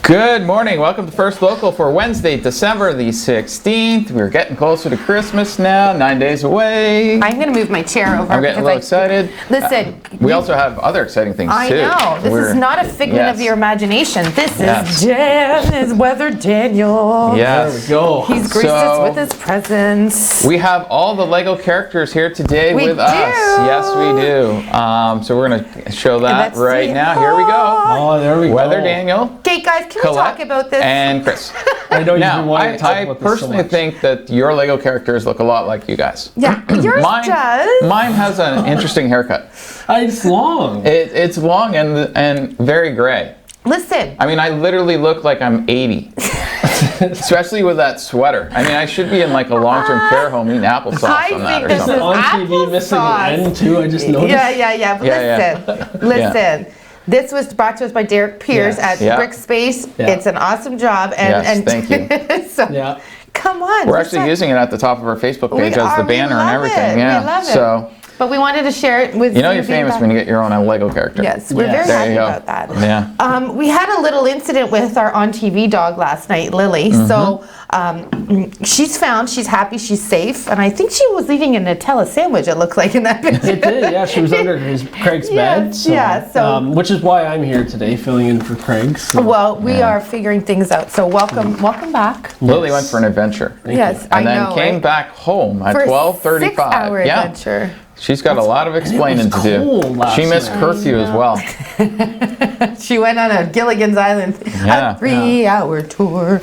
Good morning. Welcome to First Local for Wednesday, December the 16th. We're getting closer to Christmas now, 9 days away. I'm going to move my chair over. I'm getting a little excited. Listen. We also have other exciting things too. I know. This is not a figment of your imagination. This is Dan's Weather Daniel. Yes. There we go. He's graced us with his presence. We have all the Lego characters here today with us. Yes, we do. So we're going to show that right now. Here we go. Oh, there we go. Weather Daniel. Okay, guys, can we talk about this? And Chris. I know you've been wanting to talk I about this personally so much. think that your Lego characters look a lot like you guys. Yeah, yours does. Mine has an interesting haircut. It's long. It's long and very gray. Listen. I mean, I literally look like I'm 80. Especially with that sweater. I mean, I should be in like a long-term care home eating applesauce on that or This is something. on TV missing an end too. I just noticed. Yeah. But listen. This was brought to us by Derek Pierce at Brick Space. Yeah. It's an awesome job. And thank you. So, come on. We're actually using it at the top of our Facebook page as the banner and everything. Yeah. We love it. So, but we wanted to share it with you know you're famous when you get your own Lego character. Yes, we're very happy about that. Yeah. We had a little incident with our on TV dog last night, Lily. So she's found, she's happy, she's safe, and I think she was eating a Nutella sandwich. It looked like in that picture. It did. Yeah, she was under Craig's bed. So, which is why I'm here today, filling in for Craig. So. Well, we are figuring things out. So welcome back. Lily went for an adventure. Yes, and then came back home at 12:35. 6-hour adventure. She's got a lot of explaining to do. She missed curfew as well. She went on a Gilligan's Island, a 3-hour tour.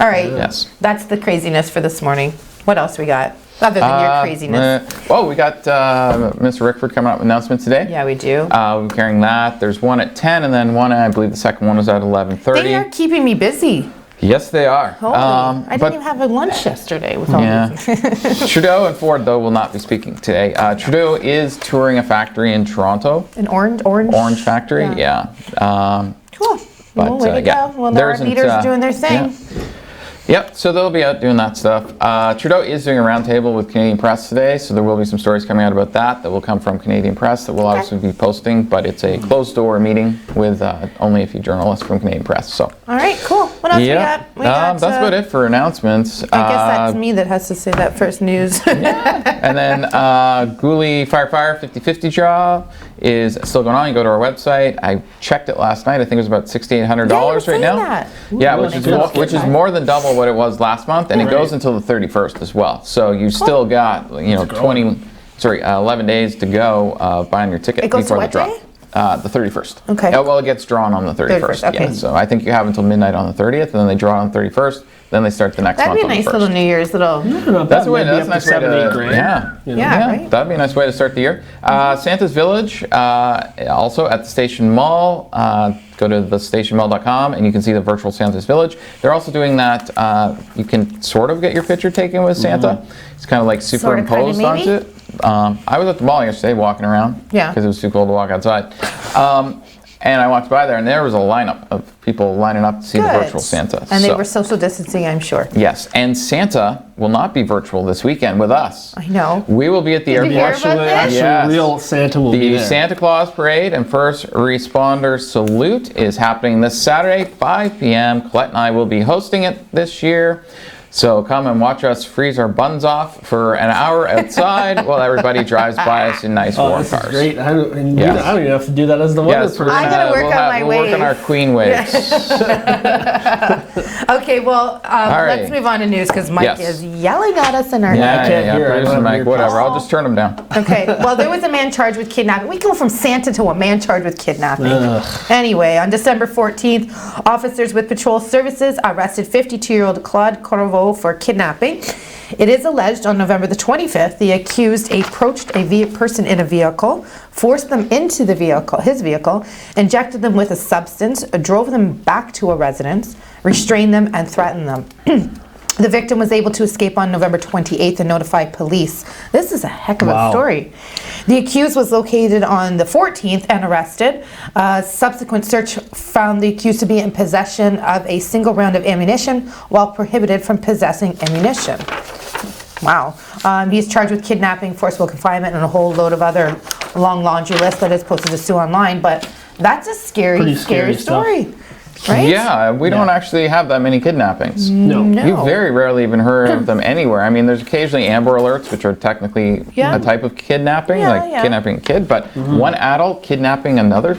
All right. Yes. That's the craziness for this morning. What else we got? Other than your craziness. We got Mr. Rickford coming up with an announcement today. Yeah, we do. We're carrying that. There's one at 10 and then one, I believe the second one was at 11:30. They are keeping me busy. Yes, they are. I didn't even have a lunch yesterday with all this. Trudeau and Ford, though, will not be speaking today. Trudeau is touring a factory in Toronto. An orange factory, cool. But, way to go. Well, our leaders are doing their thing. Yep, so they'll be out doing that stuff. Trudeau is doing a roundtable with Canadian Press today, so there will be some stories coming out about that will come from Canadian Press that we'll obviously be posting, but it's a closed-door meeting with only a few journalists from Canadian Press. So. All right, cool. What else we got? That's about it for announcements. I guess that's me that has to say that first news. And then Gooley Fire 50/50 job is still going on. You go to our website. I checked it last night. I think it was about $6,800 right now. That. Yeah, which is more than double what it was last month, and it goes until the 31st as well. So you still got 11 days to go buying your ticket before the drop. The 31st. Okay. Well, it gets drawn on the 31st. Okay. Yeah, so I think you have until midnight on the 30th, and then they draw on the 31st. Then they start the next month. That'd be a nice little New Year's little. That's a nice way to. Right? That'd be a nice way to start the year. Santa's Village, also at the Station Mall. Go to thestationmall.com and you can see the virtual Santa's Village. They're also doing that. You can sort of get your picture taken with Santa. It's kind of like superimposed onto it. I was at the mall yesterday walking around because it was too cold to walk outside. And I walked by there, and there was a lineup of people lining up to see the virtual Santa. And they were social distancing, I'm sure. Yes, and Santa will not be virtual this weekend with us. I know. We will be at the airport. Actually, real Santa will be there. The Santa Claus Parade and First Responder Salute is happening this Saturday, 5 p.m. Colette and I will be hosting it this year. So come and watch us freeze our buns off for an hour outside while everybody drives by us in nice warm cars. Is great. I don't even have to do that as the weather person. I'm going to work on my waves. We'll work on our queen waves. Okay, well, let's move on to news because Mike is yelling at us in our I can't hear. Producer Mike, whatever. I'll just turn him down. Okay, well, there was a man charged with kidnapping. We go from Santa to a man charged with kidnapping. Anyway, on December 14th, officers with patrol services arrested 52-year-old Claude Corvo for kidnapping. It is alleged on November the 25th, the accused approached a person in a vehicle, forced them into his vehicle, injected them with a substance, drove them back to a residence, restrained them, and threatened them. The victim was able to escape on November 28th and notify police. This is a heck of a story. The accused was located on the 14th and arrested. Subsequent search found the accused to be in possession of a single round of ammunition while prohibited from possessing ammunition. Wow. He's charged with kidnapping, forcible confinement, and a whole load of other long laundry list that is posted to Sue online. But that's a scary story. right? Yeah, we don't actually have that many kidnappings. No. You very rarely even heard of them anywhere. I mean, there's occasionally Amber Alerts, which are technically a type of kidnapping, kidnapping a kid, but one adult kidnapping another,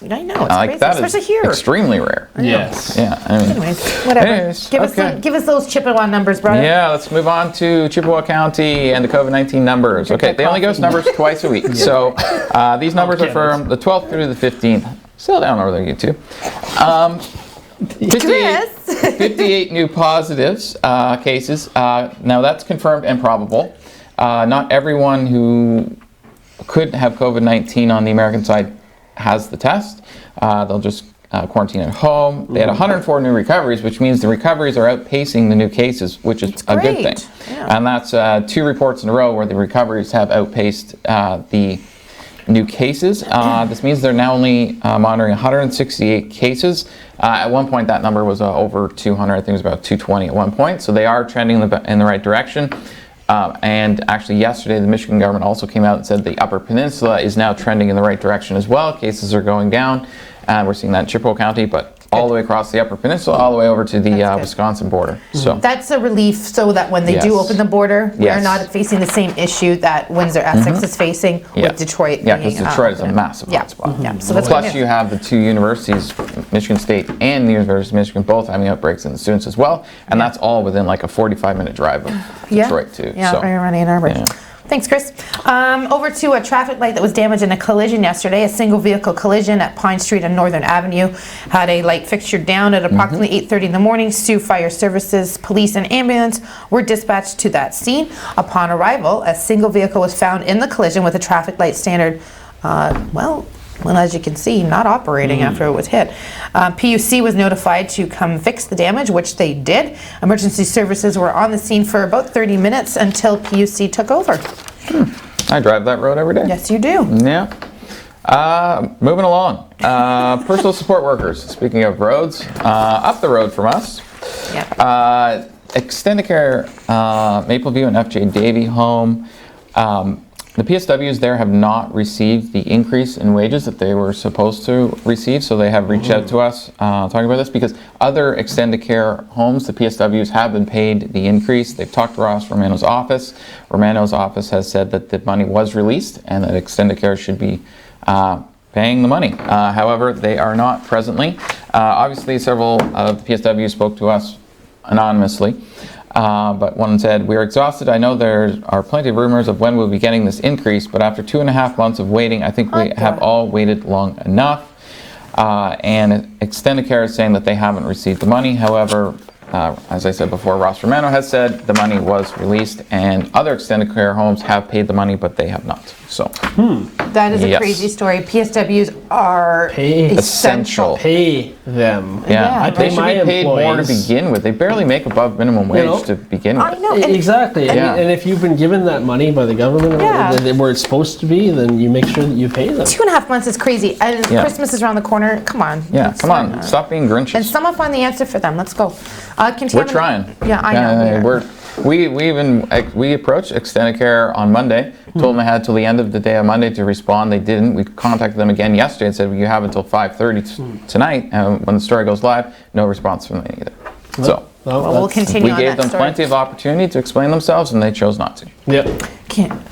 I know, it's crazy, that especially is here. extremely rare. Yes. Yeah, I mean, Anyways, whatever. Give us those Chippewa numbers, brother. yeah, let's move on to Chippewa County and the COVID-19 numbers. Okay, they only give us numbers twice a week. So these numbers are from the 12th through the 15th. Still down over there, you two. 58 new positives cases. Now that's confirmed and probable. Not everyone who could have COVID-19 on the American side has the test. They'll just quarantine at home. They had 104 new recoveries, which means the recoveries are outpacing the new cases, which is a good thing. Yeah. And that's 2 reports in a row where the recoveries have outpaced the new cases. This means they're now only monitoring 168 cases. At one point, that number was over 200. I think it was about 220 at one point. So they are trending in the right direction. And actually yesterday, the Michigan government also came out and said the Upper Peninsula is now trending in the right direction as well. Cases are going down. We're seeing that in Chippewa County, but all the way across the Upper Peninsula, all the way over to the Wisconsin border. So that's a relief, so that when they do open the border, we're not facing the same issue that Windsor-Essex is facing with Detroit. Yeah, because Detroit is a massive hotspot. Yeah, so that's Plus, you have the 2 universities, Michigan State and the University of Michigan, both having outbreaks in the students as well, and that's all within like a 45-minute drive of Detroit too. Yeah, right around Ann Arbor. Yeah. Thanks, Chris. Over to a traffic light that was damaged in a collision yesterday. A single vehicle collision at Pine Street and Northern Avenue had a light fixture down at approximately 8:30 in the morning. Sioux Fire Services, police, and ambulance were dispatched to that scene. Upon arrival, a single vehicle was found in the collision with a traffic light standard, well, as you can see, not operating after it was hit. PUC was notified to come fix the damage, which they did. Emergency services were on the scene for about 30 minutes until PUC took over. I drive that road every day. Yes, you do. Yeah. Moving along. Personal support workers. Speaking of roads, up the road from us. Yeah. Extended Care, Mapleview and FJ Davy Home. The PSWs there have not received the increase in wages that they were supposed to receive, so they have reached out to us talking about this, because other extended care homes, the PSWs have been paid the increase. They've talked to Ross Romano's office. Romano's office has said that the money was released and that extended care should be paying the money. However, they are not presently. Obviously, several of the PSWs spoke to us anonymously. But one said, "We are exhausted. I know there are plenty of rumors of when we'll be getting this increase, but after 2.5 months of waiting, I think we have all waited long enough." And Extended Care is saying that they haven't received the money. However, as I said before, Ross Romano has said the money was released, and other extended care homes have paid the money, but they have not. So that is a crazy story. PSWs are essential. Pay them. Yeah, I pay my should be paid employees more to begin with. They barely make above minimum wage to begin with. I know. Exactly. And if you've been given that money by the government where it's supposed to be, then you make sure that you pay them. 2.5 months is crazy. And Christmas is around the corner. Come on. Yeah, come on. Stop being Grinches. And someone find the answer for them. Let's go. We're trying. Yeah, I know. We approached Extended Care on Monday. Told them they had till the end of the day on Monday to respond. They didn't. We contacted them again yesterday and said, "You have until 5:30 tonight." And when the story goes live, no response from them either. So we'll continue. We gave them plenty of opportunity to explain themselves, and they chose not to. Yep.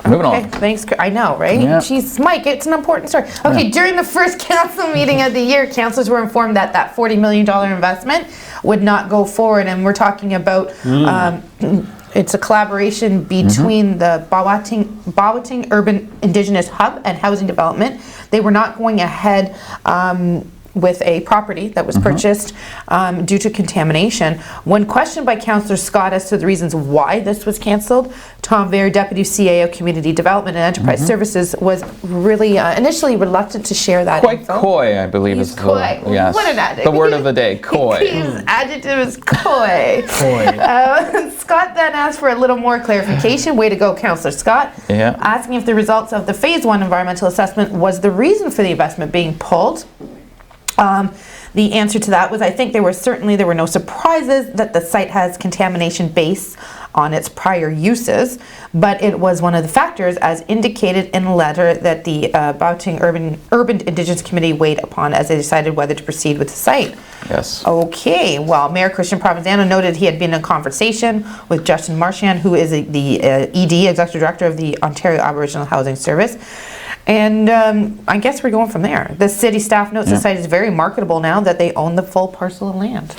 Moving on. Thanks. I know, right? Yeah. Jeez, Mike, it's an important story. Okay, during the first council meeting of the year, councillors were informed that that $40 million investment would not go forward, and we're talking about it's a collaboration between the Bawating Urban Indigenous Hub and Housing Development. They were not going ahead with a property that was purchased due to contamination. When questioned by Councillor Scott as to the reasons why this was cancelled, Tom Vare, Deputy CAO Community Development and Enterprise Services, was really initially reluctant to share that Quite info. coy, I believe is coy. Yes. What an adjective. The word of the day, coy. His adjective is coy. Coy. Scott then asked for a little more clarification. Way to go, Councillor Scott. Yeah. Asking if the results of the Phase 1 environmental assessment was the reason for the investment being pulled. The answer to that was, I think there were no surprises that the site has contamination based on its prior uses, but it was one of the factors, as indicated in a letter, that the Bouting Urban Indigenous Committee weighed upon as they decided whether to proceed with the site. Yes. Okay, well, Mayor Christian Provenzano noted he had been in conversation with Justin Marchand, who is the ED, Executive Director of the Ontario Aboriginal Housing Service. And I guess we're going from there. The city staff notes the site is very marketable now that they own the full parcel of land.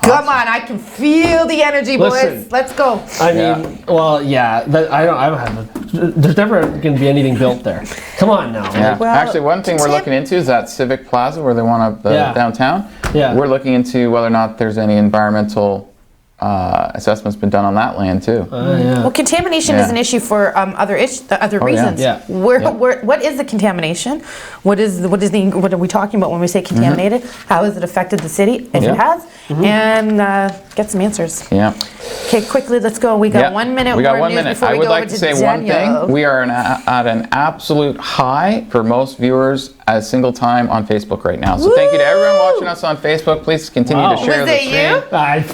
Come on, I can feel the energy, boys. Listen, Let's go. I mean, well, yeah. I don't have. There's never going to be anything built there. Come on now. Yeah. Well, Actually, one thing we're looking into is that Civic Plaza where they want to downtown. Yeah. We're looking into whether or not there's any environmental assessments been done on that land too. Well, contamination is an issue for other reasons. Yeah. What is the contamination? What are we talking about when we say contaminated? How has it affected the city? If it has, and get some answers. Yeah. Okay, quickly, let's go. We got 1 minute. We got more 1 news minute. before I we would go like over to say one Daniel. thing. We are at an absolute high for most viewers a single time on Facebook right now. So thank you to everyone watching us on Facebook. Please continue to share Was the it you?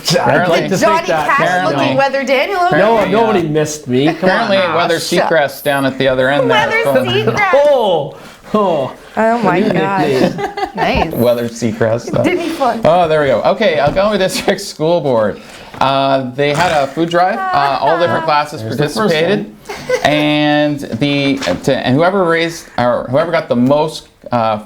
stream. I'd like to Johnny think that. Cash apparently. looking Weather Daniel over No, there? nobody missed me. Come Apparently, on. Weather Seacrest down at the other end there. Weather Seacrest. Oh, Oh my God. nickname. Nice. Weather Seacrest. Didn't he fun? Oh, there we go. Okay, Algonquin District School Board. They had a food drive. All different classes participated, and whoever got the most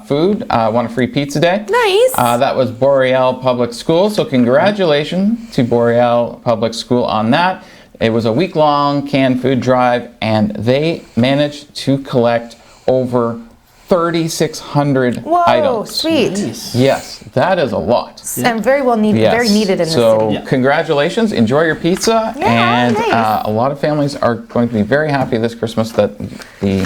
food won a free pizza day. Nice. That was Boreal Public School. So congratulations to Boreal Public School on that. It was a week-long canned food drive, and they managed to collect over 3,600 Whoa, items. sweet. Nice. Yes, that is a lot. And very well needed, Yes. very needed in the So city. congratulations, enjoy your pizza, Yeah, and nice. a lot of families are going to be very happy this Christmas that you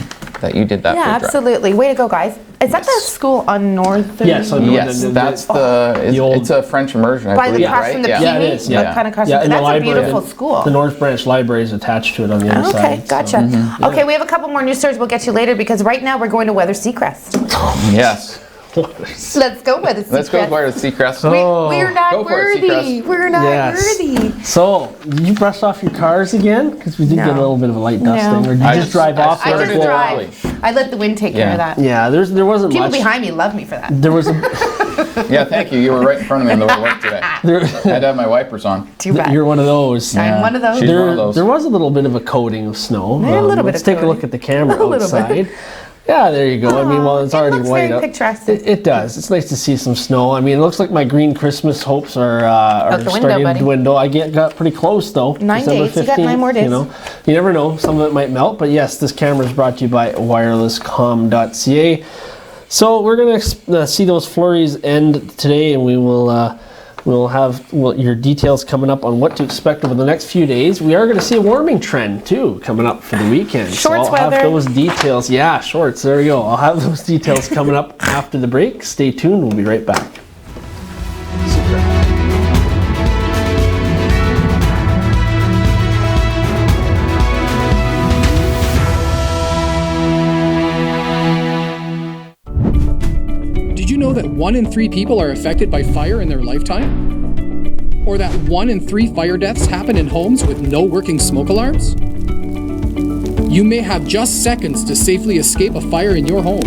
did that. Yeah, food drive. absolutely. Way to go, guys. Is that the school on Northern? Yes, on Yes, that's it's a French immersion, I By the believe, across right? from the yeah. Yeah, it PV? is, yeah. Kind of across Yeah, from, in the that's a library. beautiful school. The North Branch Library is attached to it on the other side. Okay, gotcha. Okay, we have a couple more news stories we'll get to later because right now we're going to Weather Seacrest. Yes. Let's go Weather Seacrest. Let's go with Weather Seacrest. We're not Go for it, worthy. Seacrest. We're not worthy. So, did you brush off your cars again? Because we did No. get a little bit of a light dusting. Or did you I just drive off? I started just a little drive. early. I let the wind take care of that. Yeah, there wasn't People much. behind me love me for that. There was a Yeah, thank you. You were right in front of me on the way to work today. I had to have my wipers on. Too bad. You're one of those. I'm one of those. She's one of those. There was a little bit of a coating of snow. Yeah, a little bit Let's of take a coating. look at the camera A little bit. outside. Yeah, there you go. I mean, well, it's It already looks white very out. picturesque. It does. It's nice to see some snow. I mean, it looks like my green Christmas hopes are the window, starting buddy. to dwindle. I got pretty close though. 9 days. You got 9 more days. You know, you never know. Some of it might melt. But yes, this camera is brought to you by wirelesscom.ca. So we're gonna see those flurries end today, and we'll have your details coming up on what to expect over the next few days. We are going to see a warming trend too coming up for the weekend. Shorts so I'll weather. have those details. Yeah, shorts. There we go. I'll have those details coming up after the break. Stay tuned. We'll be right back. Did you know that 1 in 3 people are affected by fire in their lifetime? Or that 1 in 3 fire deaths happen in homes with no working smoke alarms? You may have just seconds to safely escape a fire in your home.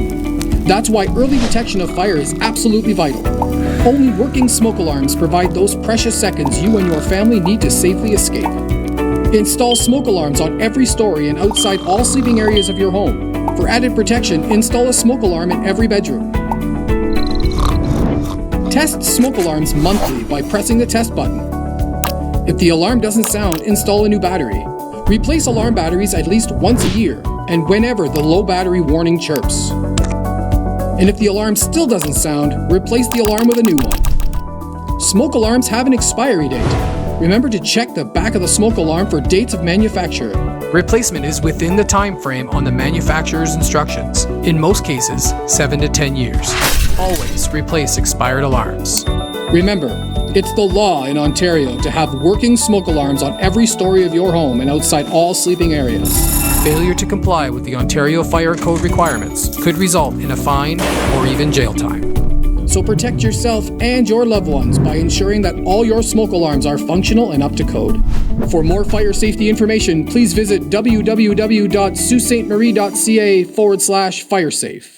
That's why early detection of fire is absolutely vital. Only working smoke alarms provide those precious seconds you and your family need to safely escape. Install smoke alarms on every story and outside all sleeping areas of your home. For added protection, install a smoke alarm in every bedroom. Test smoke alarms monthly by pressing the test button. If the alarm doesn't sound, install a new battery. Replace alarm batteries at least once a year and whenever the low battery warning chirps. And if the alarm still doesn't sound, replace the alarm with a new one. Smoke alarms have an expiry date. Remember to check the back of the smoke alarm for dates of manufacture. Replacement is within the time frame on the manufacturer's instructions. In most cases, 7 to 10 years. Always replace expired alarms. Remember, it's the law in Ontario to have working smoke alarms on every story of your home and outside all sleeping areas. Failure to comply with the Ontario Fire Code requirements could result in a fine or even jail time. So protect yourself and your loved ones by ensuring that all your smoke alarms are functional and up to code. For more fire safety information, please visit www.saultsaintmarie.ca/firesafe.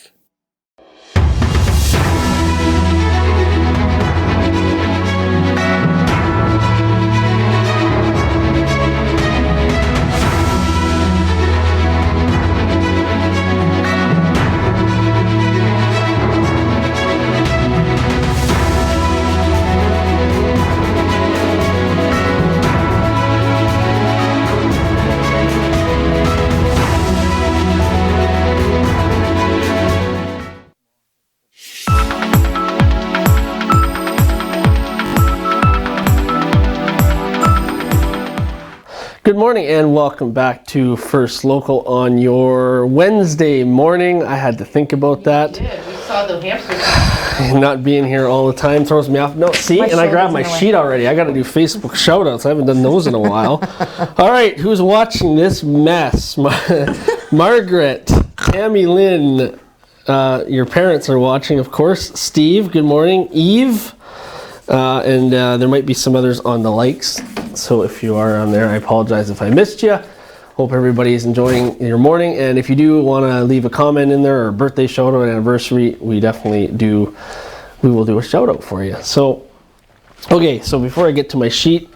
Good morning and welcome back to First Local on your Wednesday morning. I had to think about that. We saw the hamsters. Not being here all the time throws me off. No, see, and I grabbed my sheet already. I got to do Facebook shoutouts. I haven't done those in a while. All right, who's watching this mess? Margaret, Tammy Lynn, your parents are watching, of course. Steve, good morning. Eve, and there might be some others on the likes. So if you are on there, I apologize if I missed you. Hope everybody's enjoying your morning. And if you do want to leave a comment in there or a birthday shout out, anniversary, we definitely do. We will do a shout out for you. So, okay. So before I get to my sheet,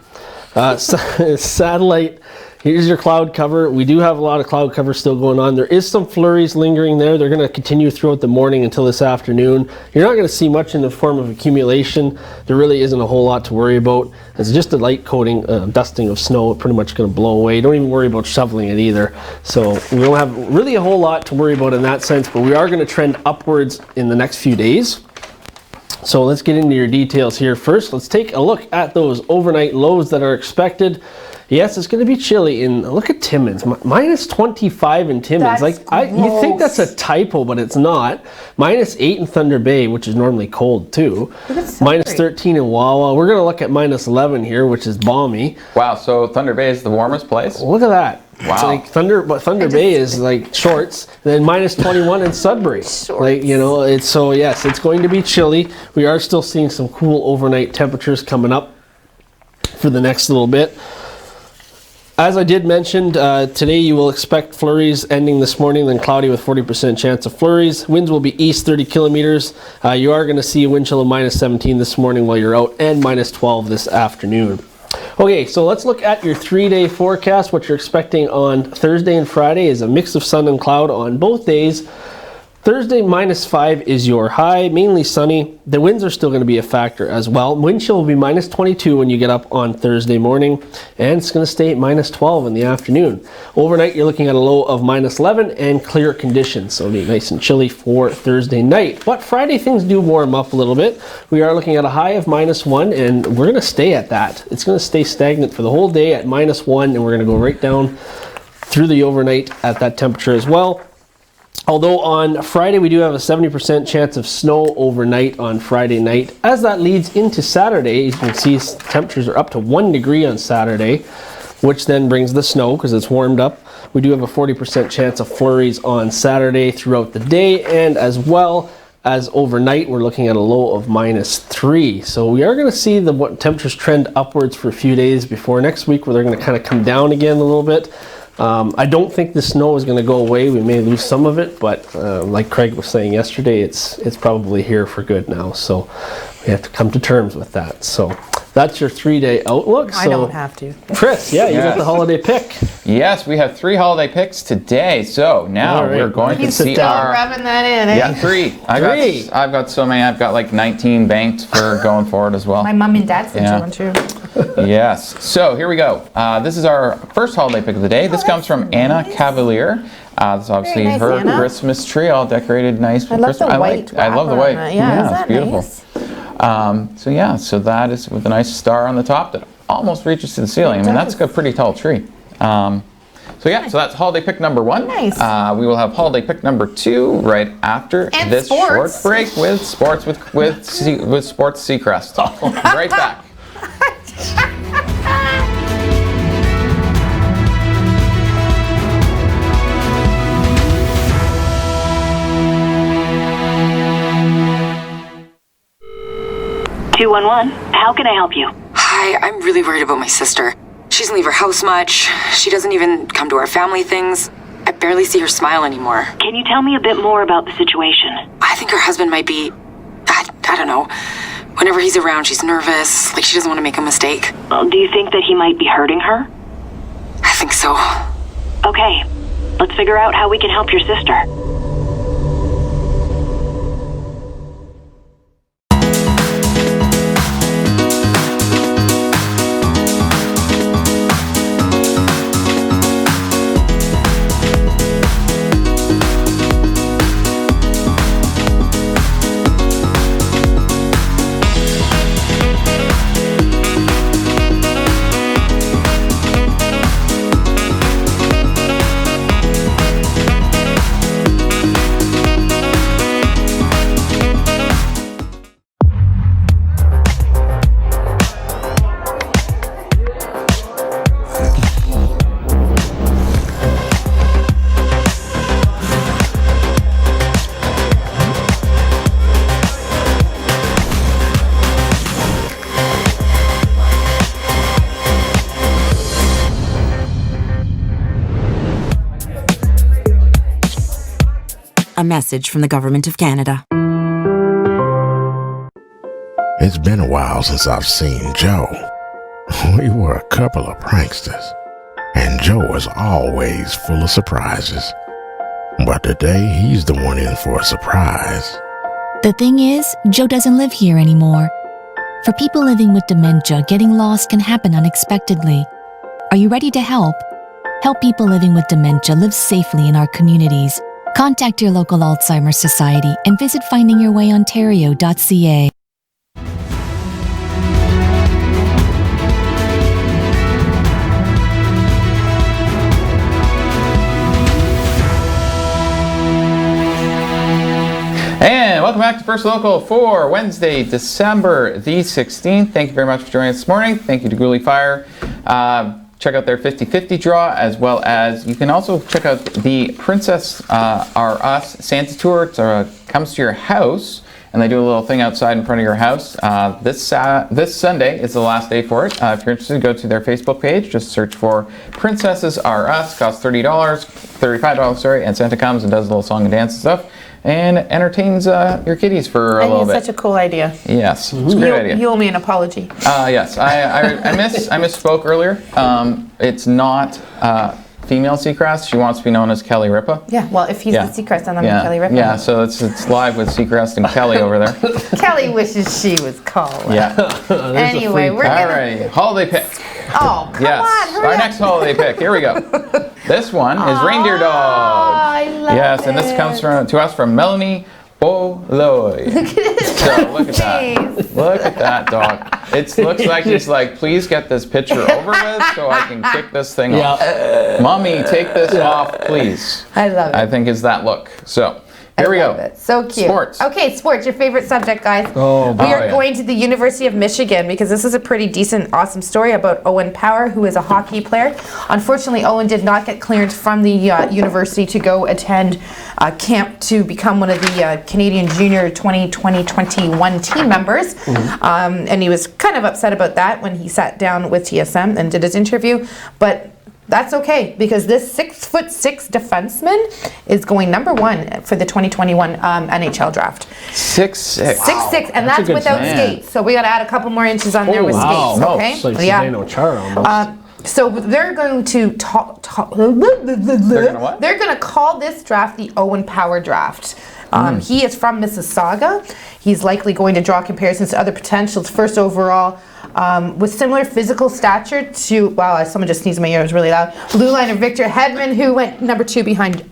satellite. Here's your cloud cover. We do have a lot of cloud cover still going on. There is some flurries lingering there. They're going to continue throughout the morning until this afternoon. You're not going to see much in the form of accumulation. There really isn't a whole lot to worry about. It's just a light coating, dusting of snow. It's pretty much going to blow away. Don't even worry about shoveling it either. So we don't have really a whole lot to worry about in that sense, but we are going to trend upwards in the next few days. So let's get into your details here. First, let's take a look at those overnight lows that are expected. Yes, it's going to be chilly. Look at Timmins, minus 25 in Timmins. That's you think that's a typo, but it's not. Minus 8 in Thunder Bay, which is normally cold too. Minus 13 in Wawa. We're going to look at minus 11 here, which is balmy. Wow, so Thunder Bay is the warmest place? Look at that. Wow. It's like Thunder Bay is like shorts. Then minus 21 in Sudbury. Like, you know, it's going to be chilly. We are still seeing some cool overnight temperatures coming up for the next little bit. As I did mention, today you will expect flurries ending this morning, then cloudy with 40% chance of flurries. Winds will be east 30 kilometers. You are going to see a wind chill of minus 17 this morning while you're out, and minus 12 this afternoon. Okay, so let's look at your 3-day forecast. What you're expecting on Thursday and Friday is a mix of sun and cloud on both days. Thursday, minus 5 is your high, mainly sunny. The winds are still going to be a factor as well. Wind chill will be minus 22 when you get up on Thursday morning, and it's going to stay at minus 12 in the afternoon. Overnight, you're looking at a low of minus 11 and clear conditions, so it'll be nice and chilly for Thursday night. But Friday, things do warm up a little bit. We are looking at a high of minus 1, and we're going to stay at that. It's going to stay stagnant for the whole day at minus 1, and we're going to go right down through the overnight at that temperature as well. Although on Friday we do have a 70% chance of snow overnight on Friday night. As that leads into Saturday, you can see temperatures are up to 1 degree on Saturday, which then brings the snow because it's warmed up. We do have a 40% chance of flurries on Saturday throughout the day, and as well as overnight we're looking at a low of minus 3. So we are going to see the temperatures trend upwards for a few days before next week, where they're going to kind of come down again a little bit. I don't think the snow is going to go away. We may lose some of it, but like Craig was saying yesterday, it's probably here for good now. So we have to come to terms with that. So that's your 3-day outlook. I don't have to. Chris, you got the holiday pick. Yes, we have 3 holiday picks today. So now we're going to see our... rubbing that in, eh? Yeah, 3. I've got so many. I've got like 19 banked for going forward as well. My mom and dad said one too. Yes. So here we go. This is our first holiday pick of the day. This comes from Anna Cavalier. This is obviously nice, her Anna. Christmas tree, all decorated nice for I love Christmas. the white. I love the white. Yeah, it's beautiful. Nice? So that is with a nice star on the top that almost reaches to the ceiling. I mean, that's a pretty tall tree. So that's holiday pick number 1. Nice. We will have holiday pick number 2 right after this short break with Sports Sports Seacrest. Right back. 211. How can I help you? Hi, I'm really worried about my sister. She doesn't leave her house much. She doesn't even come to our family things. I barely see her smile anymore. Can you tell me a bit more about the situation? I think her husband might be... I don't know. Whenever he's around, she's nervous, like she doesn't want to make a mistake. Do you think that he might be hurting her? I think so. Okay, let's figure out how we can help your sister. A message from the Government of Canada. It's been a while since I've seen Joe. We were a couple of pranksters, and Joe was always full of surprises. But today, he's the one in for a surprise. The thing is, Joe doesn't live here anymore. For people living with dementia, getting lost can happen unexpectedly. Are you ready to help? Help people living with dementia live safely in our communities. Contact your local Alzheimer's Society and visit findingyourwayontario.ca. And welcome back to First Local for Wednesday, December the 16th. Thank you very much for joining us this morning. Thank you to Gooley Fire. Check out their 50/50 draw, as well as you can also check out the Princess Are Us Santa Tour. It comes to your house, and they do a little thing outside in front of your house. This Sunday is the last day for it. If you're interested, go to their Facebook page. Just search for Princesses Are Us. Costs $35, and Santa comes and does a little song and dance and stuff, and entertains your kiddies for a little bit. Such a cool idea. Yes, it's a great idea. You owe me an apology. Yes, I misspoke earlier. It's not female Seacrest. She wants to be known as Kelly Ripa. Yeah, well, if he's the Seacrest, then I'm the Kelly Ripa. Yeah, so it's live with Seacrest and Kelly over there. Kelly wishes she was called. Yeah. Anyway, we're All gonna... right, holiday pick. Oh, come Yes, on, hurry our up. next holiday pick. Here we go. This one is Reindeer Dog. I love Yes, and this it. comes to us from Melanie Boloy. So look at that. Look at that dog. It looks like he's like, please get this picture over with so I can kick this thing off. Mommy, take this off, please. I love it. I think is that look. So here we go. It. So cute. Sports. Okay, sports, your favorite subject, guys. We are going to the University of Michigan because this is a pretty decent, awesome story about Owen Power, who is a hockey player. Unfortunately, Owen did not get clearance from the university to go attend camp to become one of the Canadian Junior 2020-21 team members. And he was kind of upset about that when he sat down with TSM and did his interview. But that's okay, because this 6'6" defenseman is going #1 for the 2021 NHL draft. 6'6". 6'6", and that's without skates. So we got to add a couple more inches on there with skates. Okay. It's like Zdeno Chara almost. So they're going to they're going to call this draft the Owen Power draft. He is from Mississauga. He's likely going to draw comparisons to other potentials. First overall, with similar physical stature to, wow, someone just sneezed in my ear, it was really loud. Blue liner Victor Hedman, who went #2 behind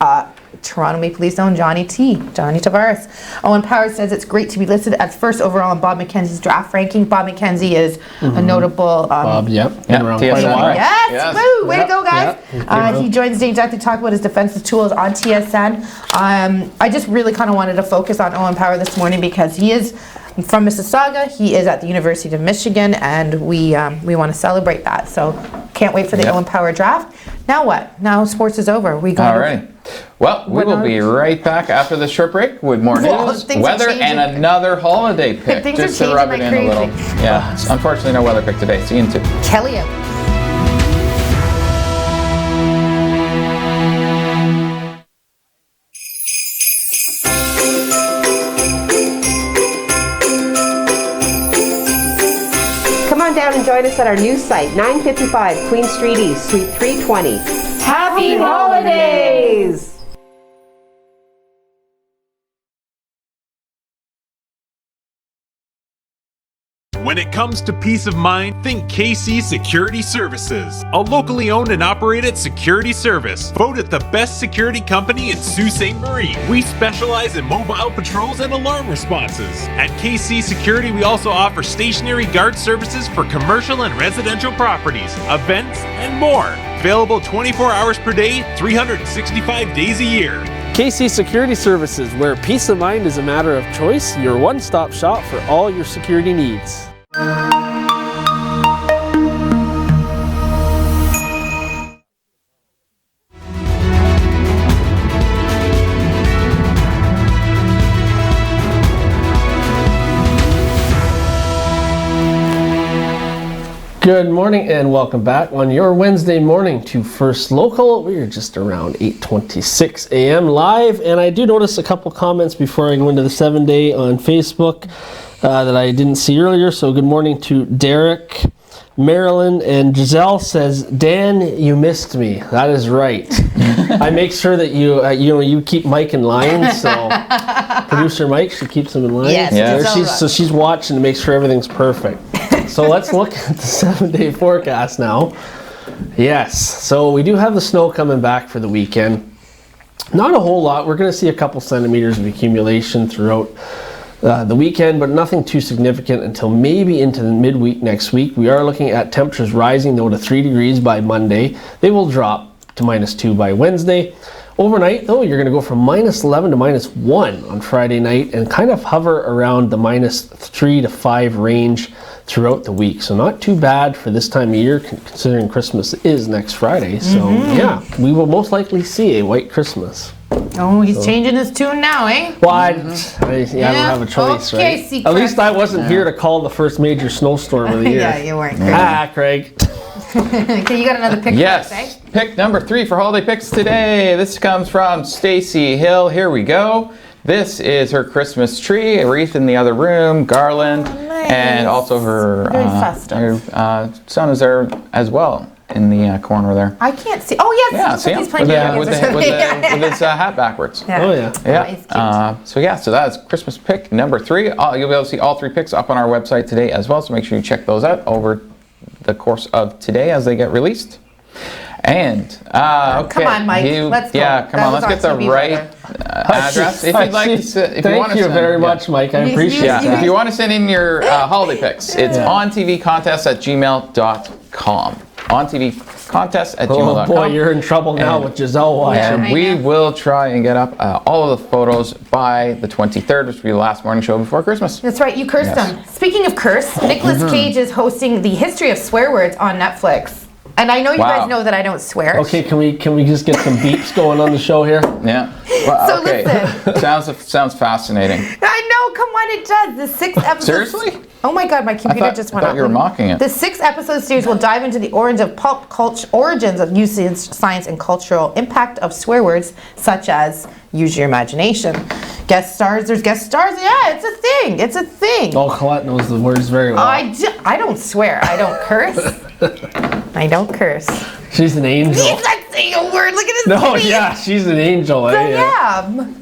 Toronto Maple Leafs own Johnny Tavares. Owen Power says it's great to be listed as first overall in Bob McKenzie's draft ranking. Bob McKenzie is a notable... Bob, been around quite a while. Yes, woo, way to go, guys. He joins Dane Duck to talk about his defensive tools on TSN. I just really kind of wanted to focus on Owen Power this morning because he is from Mississauga. He is at the University of Michigan, and we want to celebrate that. So can't wait for the Owen Power draft. Now what? Now sports is over. We go. All right. Well, we will be right back after the short break with more Whoa, news, things are weather, and changing. another holiday pick. Things just are to rub it changing in like a little. crazy. Yeah, unfortunately, no weather pick today. See you in 2. Kelly out. Come on down and join us at our new site, 955 Queen Street East, Suite 320. Happy holidays! When it comes to peace of mind, think KC Security Services, a locally owned and operated security service, voted the best security company in Sault Ste. Marie. We specialize in mobile patrols and alarm responses. At KC Security, we also offer stationary guard services for commercial and residential properties, events, and more. Available 24 hours per day, 365 days a year. KC Security Services, where peace of mind is a matter of choice, your one-stop shop for all your security needs. Good morning and welcome back on your Wednesday morning to First Local. We are just around 8:26 a.m. live, and I do notice a couple comments before I go into the 7-day on Facebook that I didn't see earlier. So good morning to Derek, Marilyn, and Giselle says, Dan, you missed me. That is right. I make sure that you keep Mike in line, so producer Mike, she keeps him in line. Yes, yeah. She's watching to make sure everything's perfect. So let's look at the 7-day forecast now. Yes, so we do have the snow coming back for the weekend. Not a whole lot. We're going to see a couple centimeters of accumulation throughout the weekend, but nothing too significant until maybe into the midweek next week. We are looking at temperatures rising though to 3 degrees by Monday. They will drop to -2 by Wednesday. Overnight though, you're going to go from -11 to -1 on Friday night and kind of hover around the -3 to 5 range throughout the week. So not too bad for this time of year, considering Christmas is next Friday. So yeah, we will most likely see a white Christmas. Oh, he's changing his tune now, eh? Well, I don't have a choice, okay, right? Secret. At least I wasn't here to call the first major snowstorm of the year. Yeah, you weren't. Craig. Ah, Craig. Okay, you got another pick Yes. for us, eh? Pick number 3 for holiday picks today. This comes from Stacy Hill. Here we go. This is her Christmas tree, a wreath in the other room, garland, nice. and also her, Very festive. her son is there as well in the corner there. I can't see. Oh, yes. Yeah, looks see like him? he's playing With video games or something. his hat backwards. Yeah. Oh yeah. Yeah. He's cute. So that's Christmas pick number 3. You'll be able to see all 3 picks up on our website today as well. So make sure you check those out over the course of today as they get released. And okay, Come on, Mike. Let's go. Yeah, come That on. was Let's get on the TV right address. If you'd like to, if you want Thank to you send, very much, Mike. I appreciate Yeah, that. if you want to send in your holiday picks, it's ontvcontest@gmail.com. ontvcontest@gmail.com. Oh boy, you're in trouble now And- with Giselle watching. And I we know. will try and get up all of the photos by the 23rd, which will be the last morning show before Christmas. That's right, you cursed Yes. him. Speaking of curse, Nicolas Cage is hosting the History of Swear Words on Netflix. And I know you Wow. guys know that I don't swear. Okay, can we just get some beeps going on the show here? Yeah. Well, So okay. sounds fascinating. I know, come on, it does. The 6th episode. Seriously? Oh my God, my computer thought- just I went thought up. you were mocking it. The 6th episode series will dive into the origins of usage, science, and cultural impact of swear words, such as use your imagination. Guest stars, there's guest stars. Yeah, it's a thing. It's a thing. Oh, Colette knows the words very well. I don't swear. I don't curse. I don't curse. She's an angel. He's not saying a word. Look at his No, face. yeah, she's an angel. I Yeah. am.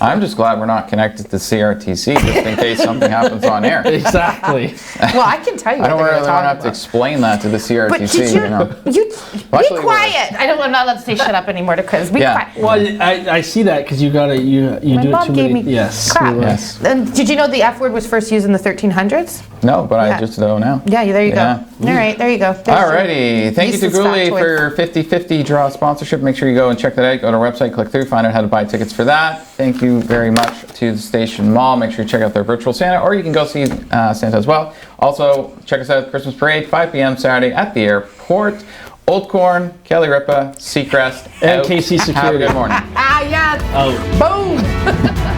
I'm just glad we're not connected to CRTC just in case something happens on air. Exactly. Well, I can tell you I don't what they're really want to have to talking about. explain that to the CRTC. But did you, know. you Well, be actually, quiet. I'm not allowed to say shut up anymore to Chris. Be Yeah. quiet. Well, I see that because you My do it mom too gave many. me Yes. crap. Yes. And did you know the F word was first used in the 1300s? No, but Yeah. I just know now. Yeah, there you Yeah. go. All right, there you go. There's your Alrighty, thank you to useless Gooley factoid. for your 50/50 draw sponsorship. Make sure you go and check that out. Go to our website, click through, find out how to buy tickets for that. Thank you very much to the Station Mall. Make sure you check out their virtual Santa, or you can go see Santa as well. Also, check us out at the Christmas Parade, 5 p.m. Saturday at the airport. Old Corn, Kelly Ripa, Seacrest, And out. KC Have a Security. good morning. Ah, yes. Out. Boom.